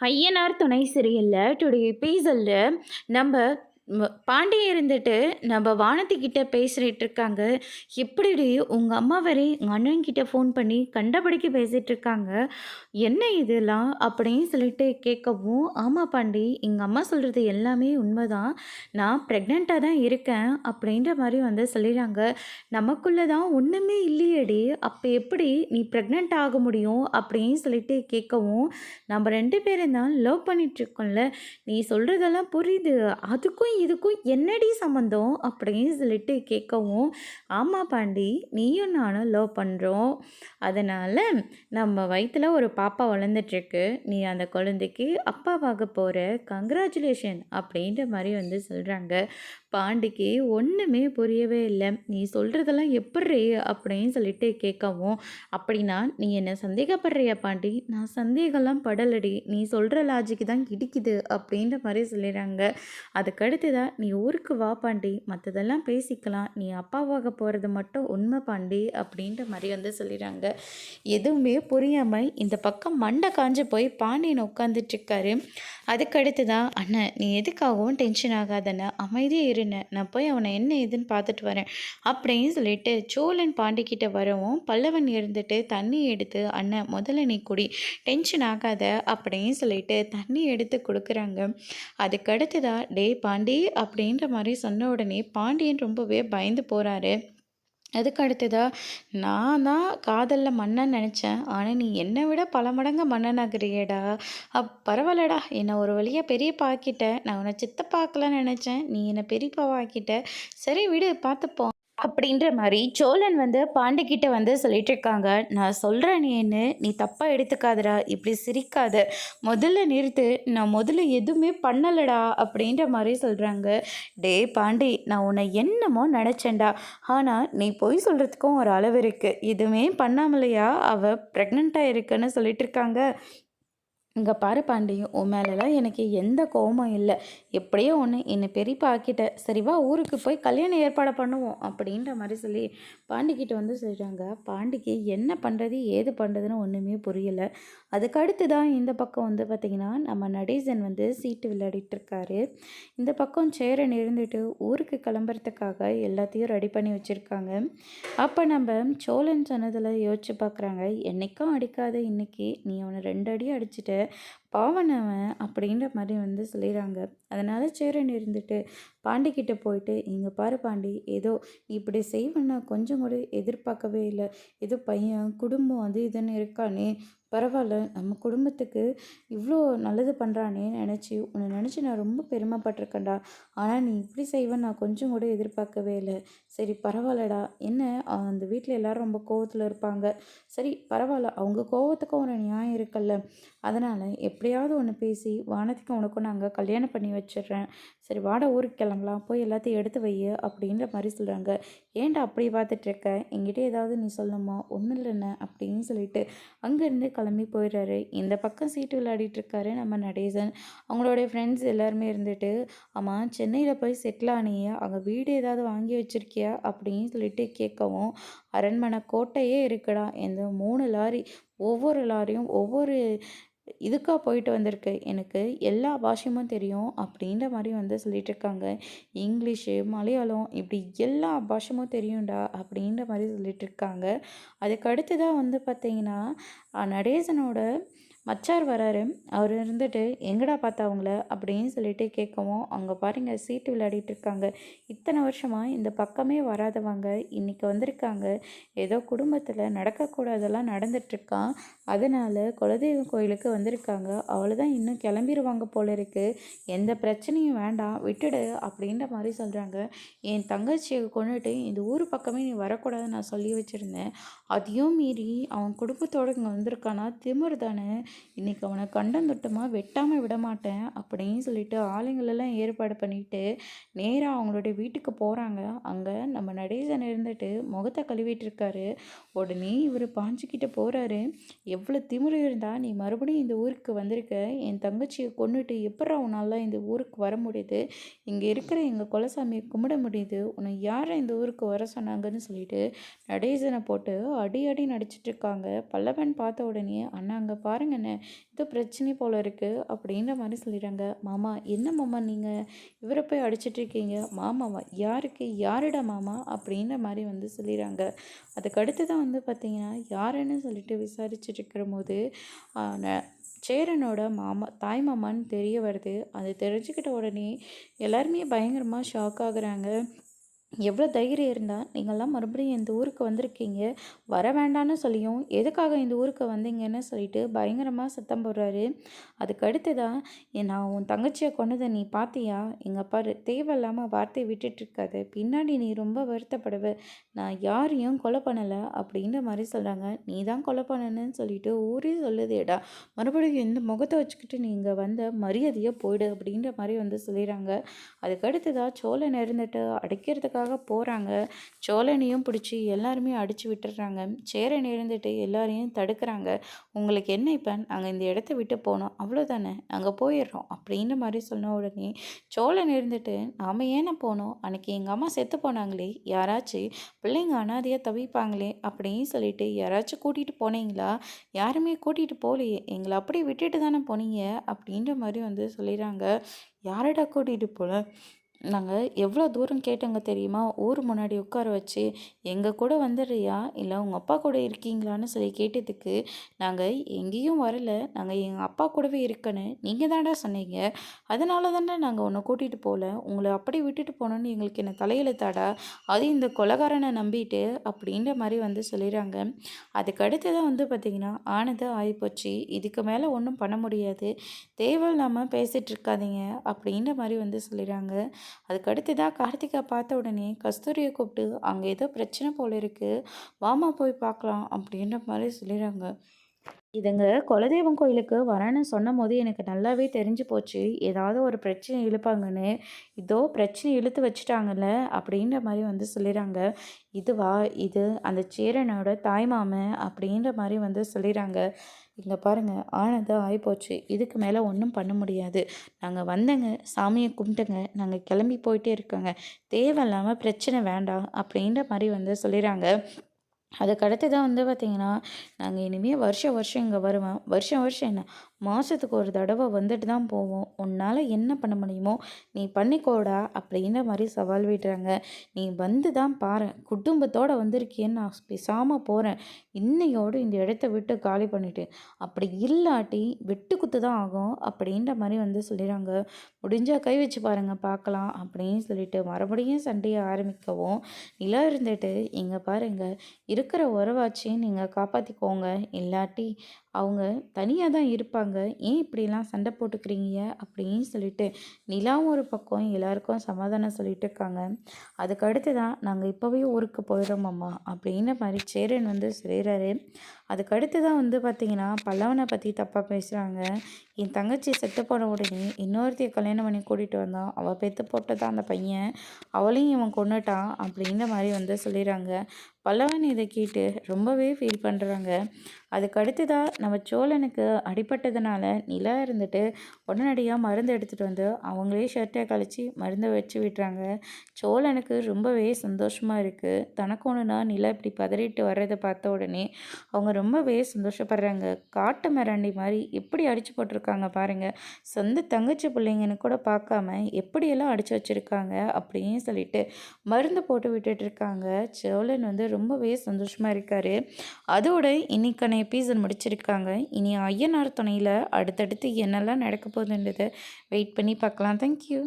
ஐயனார் துணை சீரியல்ல டுடே எபிசோட்ல நம்ம பாண்டிய இருந்துட்டு நம்ம வானதிக்கிட்ட பேசிட்டு இருக்காங்க. எப்படிடி உங்க அம்மா வரை உங்க அண்ணன் கிட்ட ஃபோன் பண்ணி கண்டபடிக்கு பேசிட்டு இருக்காங்க. என்ன இதெல்லாம் அப்படின்னு சொல்லிட்டு கேட்கவும், ஆமா பாண்டி, எங்க அம்மா சொல்றது எல்லாமே உண்மைதான். நான் ப்ரெக்னெண்ட்டாக தான் இருக்கேன் அப்படின்ற மாதிரி வந்து சொல்லிடுறாங்க. நமக்குள்ள தான் ஒன்றுமே இல்லையேடி, அப்போ எப்படி நீ ப்ரெக்னென்ட் ஆக முடியும் அப்படின்னு சொல்லிட்டு கேட்கவும், நம்ம 2 பேரும் தான் லவ் பண்ணிகிட்ருக்கோம்ல, நீ சொல்கிறதெல்லாம் புரியுது, அதுக்கும் இதுக்கும் என்னடி சம்மந்தம் அப்படின்னு சொல்லிட்டு கேட்கவும், ஆமாம் பாண்டி, நீயும் நானும் லவ் பண்ணுறோம், அதனால் நம்ம வயிற்றில் ஒரு பாப்பா வளர்ந்துட்டுருக்கு, நீ அந்த குழந்தைக்கு அப்பாவாக போகிற, கங்க்ராச்சுலேஷன் அப்படின்ற மாதிரி வந்து சொல்கிறாங்க. பாண்டிக்கு ஒன்றுமே புரியவே இல்லை. நீ சொல்கிறதெல்லாம் எப்பிட்ரி அப்படின்னு சொல்லிட்டு கேட்கவும், அப்படின்னா நீ என்ன சந்தேகப்படுறியா பாண்டி? நான் சந்தேகம்லாம் படலடி, நீ சொல்கிற லாஜிக்கு தான் இடிக்குது அப்படின்ற மாதிரி சொல்லிடுறாங்க. அதுக்கடுத்துதான் நீ ஊருக்கு வா பாண்டி, மற்றதெல்லாம் பேசிக்கலாம், நீ அப்பாவாக போகிறது மட்டும் உண்மை பாண்டி அப்படின்ற மாதிரி வந்து சொல்லிடுறாங்க. எதுவுமே புரியாமல் இந்த பக்கம் மண்டை காஞ்சு போய் பாண்டியன் உட்காந்துட்ருக்காரு. அதுக்கடுத்து தான், அண்ணன் நீ எதுக்காகவும் டென்ஷன் ஆகாதண்ணா, அமைதியாக இருண்ண, நான் போய் அவனை என்ன ஏதுன்னு பார்த்துட்டு வரேன் அப்படின்னு சொல்லிட்டு சோழன் பாண்டிக்கிட்ட வரவும், பல்லவன் இருந்துட்டு தண்ணி எடுத்து, அண்ணன் முதல்ல நீ குடி, டென்ஷன் ஆகாத அப்படின்னு சொல்லிட்டு தண்ணி எடுத்து கொடுக்குறாங்க. அதுக்கடுத்து தான், டே பாண்டி அப்படின்ற மாதிரி சொன்ன உடனே பாண்டியன் ரொம்பவே பயந்து போகிறாரு. அதுக்கு அடுத்ததா, நான் தான் காதலில் மன்னன் நினச்சேன், ஆனால் நீ என்னை விட பல மடங்கு மன்னனாகிறியேடா, பரவாயில்லடா, என்னை ஒரு வழியாக பெரியப்பா ஆக்கிட்ட, நான் உன்னை சித்தப்பாக்கலாம்னு நினச்சேன், நீ என்னை பெரியப்பாவா ஆக்கிட்ட, சரி விடு பார்த்துப்போம் அப்படின்ற மாதிரி சோழன் வந்து பாண்டிக்கிட்ட வந்து சொல்லிட்டு இருக்காங்க. நான் சொல்கிறேன் நீன்னு நீ தப்பாக எடுத்துக்காதடா, இப்படி சிரிக்காத, முதல்ல நிறுத்து, நான் முதல்ல எதுவுமே பண்ணலடா அப்படின்ற மாதிரி சொல்கிறாங்க. டே பாண்டி, நான் உன்னை என்னமோ நினச்சேன்டா, ஆனால் நீ பொய் சொல்கிறதுக்கும் ஒரு அளவு இருக்குது, எதுவுமே பண்ணாமலையா அவள் ப்ரெக்னெண்ட்டாக இருக்குன்னு சொல்லிட்டு இருக்காங்க. இங்கே பாரு பாண்டி, உன் மேலெலாம் எனக்கு எந்த கோபமும் இல்லை, எப்படியோ ஒன்று என்னை பெரியப்பா ஆக்கிட்ட, சரி வா ஊருக்கு போய் கல்யாணம் ஏற்பாடு பண்ணுவோம் அப்படின்ற மாதிரி சொல்லி பாண்டிக்கிட்ட வந்து சொல்கிறாங்க. பாண்டிக்கு என்ன பண்ணுறது ஏது பண்ணுறதுன்னு ஒன்றுமே புரியலை. அதுக்கடுத்து தான் இந்த பக்கம் வந்து பார்த்திங்கன்னா, நம்ம நடேசன் வந்து சீட்டு விளையாடிட்டு இருக்காரு. இந்த பக்கம் சேரன் இருந்துட்டு ஊருக்கு கிளம்புறதுக்காக எல்லாத்தையும் ரெடி பண்ணி வச்சுருக்காங்க. அப்போ நம்ம சோழன் சொன்னதில் யோசிச்சு பார்க்குறாங்க, என்றைக்கும் அடிக்காத இன்னைக்கு நீ அவனை 2 அடி அடிச்சிட்ட, பாவனவன் அப்படின்ற மாதிரி வந்து சொல்லிடுறாங்க. அதனால் சேரன் இருந்துட்டு பாண்டிக்கிட்ட போயிட்டு, இங்கே பாரு பாண்டி, ஏதோ இப்படி செய்வேன்னா கொஞ்சம் கூட எதிர்பார்க்கவே இல்லை, ஏதோ பையன் குடும்பம் அது இதுன்னு இருக்கானே, பரவாயில்ல, நம்ம குடும்பத்துக்கு இவ்வளோ நல்லது பண்ணுறானே நினச்சி உன்னை நினச்சி நான் ரொம்ப பெருமைப்பட்டிருக்கேன்டா, ஆனால் நீ இப்படி செய்வேன் நான் கொஞ்சம் கூட எதிர்பார்க்கவே இல்லை, சரி பரவாயில்லடா, என்ன அந்த வீட்டில் எல்லோரும் ரொம்ப கோவத்தில் இருப்பாங்க, சரி பரவாயில்ல, அவங்க கோவத்துக்கும் ஒரு நியாயம் இருக்குல்ல, அதனால் எப்படியாவது ஒன்று பேசி வானத்துக்கும் உனக்கும் நாங்கள் கல்யாணம் பண்ணி வச்சிடுறேன், சரி வாடா ஊருக்கு கிளம்பலாம், போய் எல்லாத்தையும் எடுத்து வை அப்படின்ற மாதிரி சொல்கிறாங்க. ஏன்டா அப்படி பார்த்துட்ருக்க, என்கிட்ட ஏதாவது நீ சொல்லணுமா, ஒன்றும் இல்லைண்ணே அப்படின்னு சொல்லிட்டு அங்கேருந்து கிளம்பி போயிடுறாரு. இந்த பக்கம் சீட்டு விளையாடிட்டுருக்காரு நம்ம நடேசன். அவங்களுடைய ஃப்ரெண்ட்ஸ் எல்லாருமே இருந்துட்டு, ஆமாம் சென்னையில் போய் செட்டில் ஆனியா, அங்கே வீடு ஏதாவது வாங்கி வச்சுருக்கியா அப்படின்னு சொல்லிட்டு கேட்கவும், அரண்மனை கோட்டையே இருக்குடா, இந்த 3 லாரி, ஒவ்வொரு லாரியும் ஒவ்வொரு இதுக்காக போயிட்டு வந்திருக்கு, எனக்கு எல்லா பாஷையுமும் தெரியும் அப்படின்ற மாதிரி வந்து சொல்லிட்டு இருக்காங்க. இங்கிலீஷு, மலையாளம் இப்படி எல்லா பாஷையும் தெரியும்டா அப்படின்ற மாதிரி சொல்லிட்டு இருக்காங்க. அதுக்கு அடுத்து தான் வந்து பார்த்திங்கன்னா, நடேசனோட மச்சார் வராரு. அவர் இருந்துட்டு, எங்கடா பார்த்தா அவங்கள அப்படின்னு சொல்லிட்டு கேட்கவும், அங்கே பாருங்க சீட்டு விளையாடிட்டு இருக்காங்க, இத்தனை வருஷமாக இந்த பக்கமே வராதவங்க இன்றைக்கி வந்திருக்காங்க, ஏதோ குடும்பத்தில் நடக்கக்கூடாதெல்லாம் நடந்துட்டுருக்கான், அதனால் குலதெய்வம் கோயிலுக்கு வந்திருக்காங்க, அவ்வளோதான், இன்னும் கிளம்பிடுவாங்க போல இருக்குது, எந்த பிரச்சனையும் வேண்டாம் விட்டுடு அப்படின்ற மாதிரி சொல்கிறாங்க. என் தங்கச்சியை கொண்டுட்டு இந்த ஊர் பக்கமே நீ வரக்கூடாதுன்னு நான் சொல்லி வச்சுருந்தேன், அதையும் மீறி அவன் குடும்பத்தோடு இங்கே வந்திருக்கானா, திமிரு தானே, இன்றைக்கி அவனை கண்டம் தொட்டமாக வெட்டாமல் விட மாட்டேன் அப்படின்னு சொல்லிட்டு ஆளுங்களெல்லாம் ஏற்பாடு பண்ணிட்டு நேராக அவங்களுடைய வீட்டுக்கு போகிறாங்க. அங்கே நம்ம நடேசன் இருந்துட்டு முகத்தை கழுவிட்டு இருக்காரு. உடனே இவர் பாஞ்சுக்கிட்ட போகிறாரு. எவ்வளோ திமிரு இருந்தால் நீ மறுபடியும் இந்த ஊருக்கு வந்திருக்க, என் தங்கச்சியை கொண்டுட்டு எப்படா உன்னால் இந்த ஊருக்கு வர முடியுது, இங்கே இருக்கிற எங்கள் குலசாமியை கும்பிட முடியுது, உன்னை யாரை இந்த ஊருக்கு வர சொன்னாங்கன்னு சொல்லிட்டு நடேசனை போட்டு அடி அடின்னு அடிச்சிட்டு இருக்காங்க. பல்லவன் பார்த்த உடனே, "அண்ணா அங்க பாருங்கண்ணே, ஏதோ பிரச்சனை போல இருக்கு" அப்படின்ற மாரி சொல்லிடுறாங்க. "மாமா என்ன மாமா நீங்க இவர போய் அடிச்சிட்டு இருக்கீங்க?" "மாமாவா? யாருக்கு? யாருடா மாமா?" அப்படின்ற மாரி வந்து சொல்லிடுறாங்க. அதுக்கு அடுத்து தான் வந்து பார்த்தீங்கன்னா, யாருன்னு சொல்லிட்டு விசாரிச்சுட்டு இருக்கிறபோது, சேரனோட மாமா தாய் மாமான்னு தெரிய வருது. அது தெரிஞ்சுக்கிட்ட உடனே எல்லாருமே பயங்கரமா ஷாக் ஆகுறாங்க. எவ்வளோ தைரியம் இருந்தா நீங்கள்லாம் மறுபடியும் இந்த ஊருக்கு வந்திருக்கீங்க. வர வேண்டான்னு சொல்லியும், எதுக்காக இந்த ஊருக்கு வந்தீங்கன்னு சொல்லிட்டு பயங்கரமாக சத்தம் போடுறாரு. அதுக்கு அடுத்ததா, நான் உன் தங்கச்சியை கொன்னதை நீ பார்த்தியா? இங்கே பாரு தேவையில்லாம வார்த்தையை விட்டுட்டு இருக்காத. பின்னாடி நீ ரொம்ப வருத்தப்படுவ. நான் யாரையும் கொலை பண்ணலை அப்படின்ற மாதிரி சொல்கிறாங்க. நீ தான் கொலை பண்ணணுன்னு சொல்லிட்டு ஊரே சொல்லுதேடா. மறுபடியும் இந்த முகத்தை வச்சுக்கிட்டு நீ இங்கே வந்த மரியாதையாக போயிடு அப்படின்ற மாதிரி வந்து சொல்லிடுறாங்க. அதுக்கு அடுத்ததா சோழன் இருந்துட்டு அடிக்கிறதுக்காக போகிறாங்க. சோழனையும் பிடிச்சி எல்லாருமே அடித்து விட்டுடுறாங்க. சேரன் இருந்துட்டு எல்லாரையும் தடுக்கிறாங்க. உங்களுக்கு என்ன இப்போ? நாங்கள் இந்த இடத்த விட்டு போனோம் அவ்வளோதானே, நாங்கள் போயிடுறோம் அப்படின்ற மாதிரி சொன்ன உடனே சோழன் இருந்துட்டு, நாம் ஏன்னா போனோம்? அன்னைக்கு எங்கள் அம்மா செத்து போனாங்களே, யாராச்சும் பிள்ளைங்க அனாதையாக தவிப்பாங்களே அப்படின்னு சொல்லிட்டு யாராச்சும் கூட்டிகிட்டு போனீங்களா? யாருமே கூட்டிகிட்டு போகலையே, எங்களை அப்படியே விட்டுட்டு தானே போனீங்க அப்படின்ற மாதிரி வந்து சொல்லிடுறாங்க. யாரடா கூட்டிகிட்டு போல? நாங்கள் எவ்வளோ தூரம் கேட்டோங்க தெரியுமா? ஊர் முன்னாடி உட்கார வச்சு, எங்கள் கூட வந்துடுறியா இல்லை உங்கள் அப்பா கூட இருக்கீங்களான்னு சொல்லி கேட்டதுக்கு, நாங்கள் எங்கேயும் வரல, நாங்கள் எங்கள் அப்பா கூடவே இருக்கன்னு நீங்கள் தான்டா சொன்னீங்க. அதனால தானே நாங்கள் உன்னை கூட்டிகிட்டு போகல. உங்களை அப்படி விட்டுட்டு போனோன்னு எங்களுக்கு என்ன தலையெழுத்தாடா? அது இந்த கொலைகாரனை நம்பிட்டு அப்படின்ற மாதிரி வந்து சொல்லிடுறாங்க. அதுக்கு அடுத்து தான் வந்து பார்த்திங்கன்னா, ஆனது ஆகிப்போச்சு. இதுக்கு மேலே ஒன்றும் பண்ண முடியாது. தேவையில்லாமல் பேசிகிட்டு இருக்காதீங்க அப்படின்ற மாதிரி வந்து சொல்லிடுறாங்க. அதுக்கு அடுத்ததாக கார்த்திகா பார்த்த உடனே கஸ்தூரியை கூப்பிட்டு, அங்கே ஏதோ பிரச்சனை போல இருக்குது, வாமா போய் பார்க்கலாம் அப்படின்ற மாதிரி சொல்லிடுறாங்க. இதுங்க குலதெய்வம் கோயிலுக்கு வரேன்னு சொன்னபோது எனக்கு நல்லாவே தெரிஞ்சு போச்சு. ஏதாவது ஒரு பிரச்சனை இழுப்பாங்கன்னு. இதோ பிரச்சனை இழுத்து வச்சுட்டாங்கல்ல அப்படின்ற மாதிரி வந்து சொல்லிடுறாங்க. இதுவா? இது அந்த சேரனோட தாய்மாமன் அப்படின்ற மாதிரி வந்து சொல்லிடுறாங்க. இங்கே பாருங்கள், ஆனது ஆகிப்போச்சு. இதுக்கு மேலே ஒன்றும் பண்ண முடியாது. நாங்கள் வந்தேங்க, சாமியை கும்பிட்டுங்க, நாங்கள் கிளம்பி போயிட்டே இருக்கோங்க. தேவையில்லாமல் பிரச்சனை வேண்டாம் அப்படின்ற மாதிரி வந்து சொல்லிடுறாங்க. அதுக்கடுத்து தான் வந்து பார்த்திங்கன்னா, நாங்கள் இனிமேல் வருஷம் வருஷம் இங்கே வருவேன். வருஷம் வருஷம் என்ன, மாதத்துக்கு ஒரு தடவை வந்துட்டு தான் போவோம். உன்னால் என்ன பண்ண முடியுமோ நீ பண்ணிக்கோடா அப்படின்ற மாதிரி சவால் விடுறாங்க. நீ வந்து தான் பாரு, குடும்பத்தோடு வந்திருக்கேன்னு நான் பேசாமல் போகிறேன். இன்னையோடு இந்த இடத்த விட்டு காலி பண்ணிவிட்டு, அப்படி இல்லாட்டி வெட்டு குத்து தான் ஆகும் அப்படின்ற மாதிரி வந்து சொல்லிடுறாங்க. முடிஞ்சால் கை வச்சு பாருங்கள் பார்க்கலாம் அப்படின்னு சொல்லிட்டு மறுபடியும் சண்டையை ஆரம்பிக்கவும், நிலா இருந்துட்டு, இங்கே பாருங்கள், இருக்கிற உறவாச்சும் நீங்கள் காப்பாற்றிக்கோங்க, இல்லாட்டி அவங்க தனியாக தான் இருப்பாங்க, ஏன் இப்படிலாம் சண்டை போட்டுக்கிறீங்க அப்படின்னு சொல்லிட்டு நிலாவும் ஒரு பக்கம் எல்லாருக்கும் சமாதானம் சொல்லிட்டு இருக்காங்க. அதுக்கு அடுத்து தான், நாங்கள் இப்போவே ஊருக்கு போயிடுறோம்மா அப்படின்ற மாதிரி சேரன் வந்து சொல்லிடுறாரு. அதுக்கு அடுத்து தான் வந்து பார்த்திங்கன்னா, பல்லவனை பற்றி தப்பாக பேசுகிறாங்க. என் தங்கச்சி செத்து போன உடனே இன்னொருத்தையை கல்யாணம் பண்ணி கூட்டிகிட்டு வந்தான், அவள் பெற்று போட்டதான் அந்த பையன், அவளையும் இவன் கொன்னுட்டான் அப்படின்ற மாதிரி வந்து சொல்லிடுறாங்க. பல்லவன் இதை கேட்டு ரொம்பவே ஃபீல் பண்ணுறாங்க. அதுக்கு அடுத்ததாக நம்ம சோழனுக்கு அடிபட்டதுனால நிலா இருந்துட்டு உடனடியாக மருந்து எடுத்துகிட்டு வந்து அவங்களே ஷர்ட்டை கழிச்சு மருந்தை வச்சு விடுறாங்க. சோழனுக்கு ரொம்பவே சந்தோஷமாக இருக்குது. தனக்கு ஒன்றுனா நிலா இப்படி பதறிட்டு வர்றதை பார்த்த உடனே அவங்க ரொம்பவே சந்தோஷப்படுறாங்க. காட்டு மிராண்டி மாதிரி எப்படி அடித்து போட்டிருக்காங்க பாருங்கள். சொந்த தங்கச்சி பிள்ளைங்கன்னு கூட பார்க்காம எப்படியெல்லாம் அடித்து வச்சுருக்காங்க அப்படின்னு சொல்லிட்டு மருந்து போட்டு விட்டுட்ருக்காங்க. சோழன் வந்து ரொம்பவே சந்தோஷமாக இருக்கார். அதோட இன்னைக்கான எபிசோட் முடிச்சிருக்காங்க. இனி ஐயனார் துணையில் அடுத்தடுத்து என்னெல்லாம் நடக்க போகுதுன்றதை வெயிட் பண்ணி பார்க்கலாம். தேங்க்யூ.